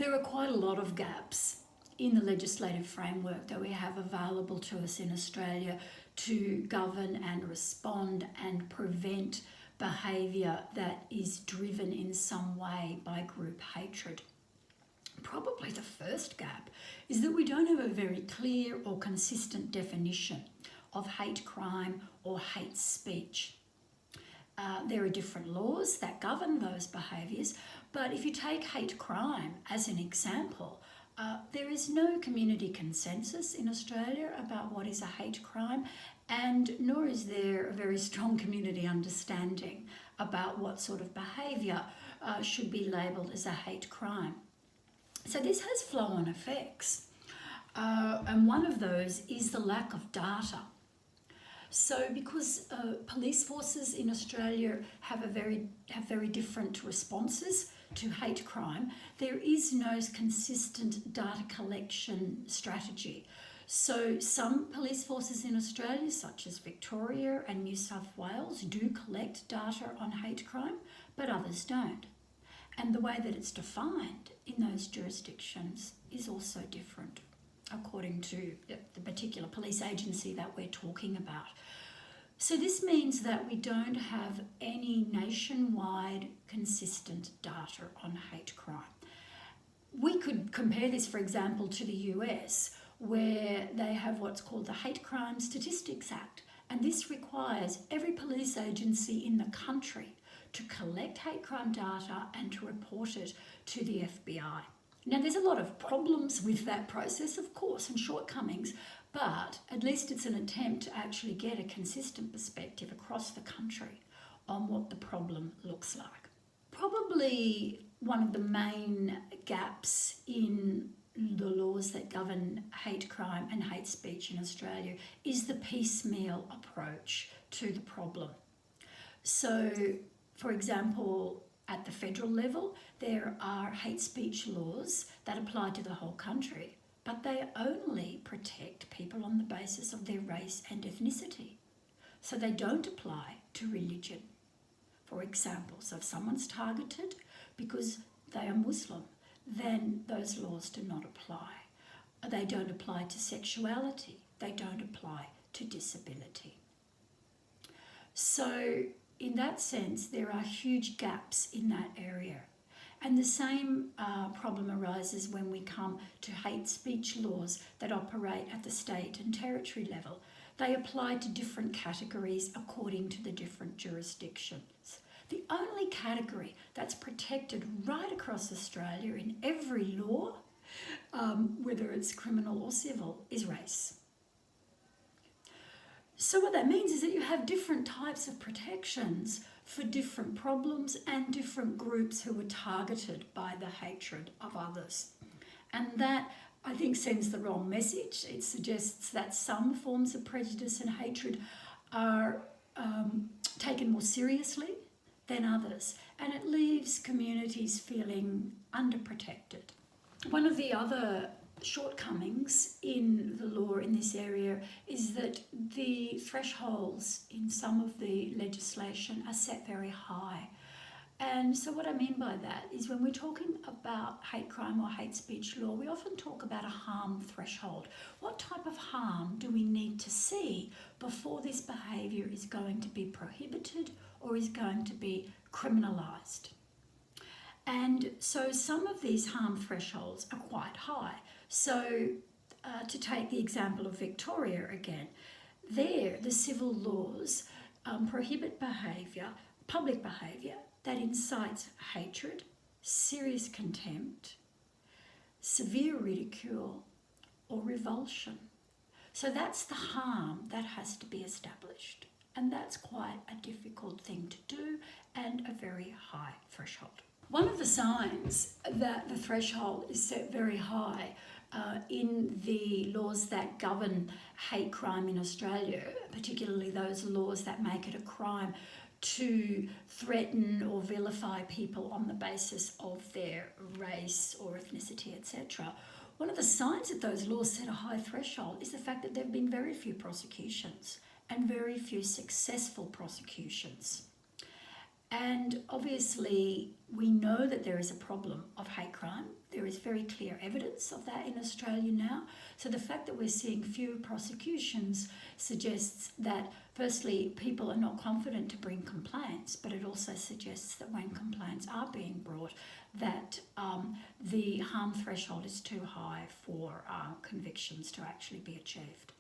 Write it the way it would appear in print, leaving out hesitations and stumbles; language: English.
There are quite a lot of gaps in the legislative framework that we have available to us in Australia to govern and respond and prevent behaviour that is driven in some way by group hatred. Probably the first gap is that we don't have a very clear or consistent definition of hate crime or hate speech. There are different laws that govern those behaviours, but if you take hate crime as an example, there is no community consensus in Australia about what is a hate crime, and nor is there a very strong community understanding about what sort of behaviour should be labelled as a hate crime. So this has flow-on effects, and one of those is the lack of data. So because police forces in Australia have very different responses to hate crime, there is no consistent data collection strategy. So some police forces in Australia, such as Victoria and New South Wales, do collect data on hate crime, but others don't. And the way that it's defined in those jurisdictions is also different, according to the particular police agency that we're talking about. So this means that we don't have any nationwide consistent data on hate crime. We could compare this, for example, to the US, where they have what's called the Hate Crime Statistics Act, and this requires every police agency in the country to collect hate crime data and to report it to the FBI. Now, there's a lot of problems with that process, of course, and shortcomings, but at least it's an attempt to actually get a consistent perspective across the country on what the problem looks like. Probably one of the main gaps in the laws that govern hate crime and hate speech in Australia is the piecemeal approach to the problem. So, for example, at the federal level, there are hate speech laws that apply to the whole country, but they only protect people on the basis of their race and ethnicity. So they don't apply to religion. For example, so if someone's targeted because they are Muslim, then those laws do not apply. They don't apply to sexuality. They don't apply to disability. So in that sense, there are huge gaps in that area. And the same problem arises when we come to hate speech laws that operate at the state and territory level. They apply to different categories according to the different jurisdictions. The only category that's protected right across Australia in every law, whether it's criminal or civil, is race. So what that means is that you have different types of protections for different problems and different groups who are targeted by the hatred of others. And that, I think, sends the wrong message. It suggests that some forms of prejudice and hatred are taken more seriously than others, and it leaves communities feeling underprotected. One of the other shortcomings in the law in this area is that the thresholds in some of the legislation are set very high. And so what I mean by that is when we're talking about hate crime or hate speech law, we often talk about a harm threshold. What type of harm do we need to see before this behaviour is going to be prohibited or is going to be criminalised? And so some of these harm thresholds are quite high. So to take the example of Victoria again, there the civil laws prohibit behaviour, public behaviour, that incites hatred, serious contempt, severe ridicule, or revulsion. So that's the harm that has to be established. And that's quite a difficult thing to do and a very high threshold. One of the signs that the threshold is set very high in the laws that govern hate crime in Australia, particularly those laws that make it a crime to threaten or vilify people on the basis of their race or ethnicity, etc. One of the signs that those laws set a high threshold is the fact that there have been very few prosecutions and very few successful prosecutions. And obviously, we know that there is a problem of hate crime. There is very clear evidence of that in Australia now. So the fact that we're seeing fewer prosecutions suggests that, firstly, people are not confident to bring complaints, but it also suggests that when complaints are being brought, that the harm threshold is too high for convictions to actually be achieved.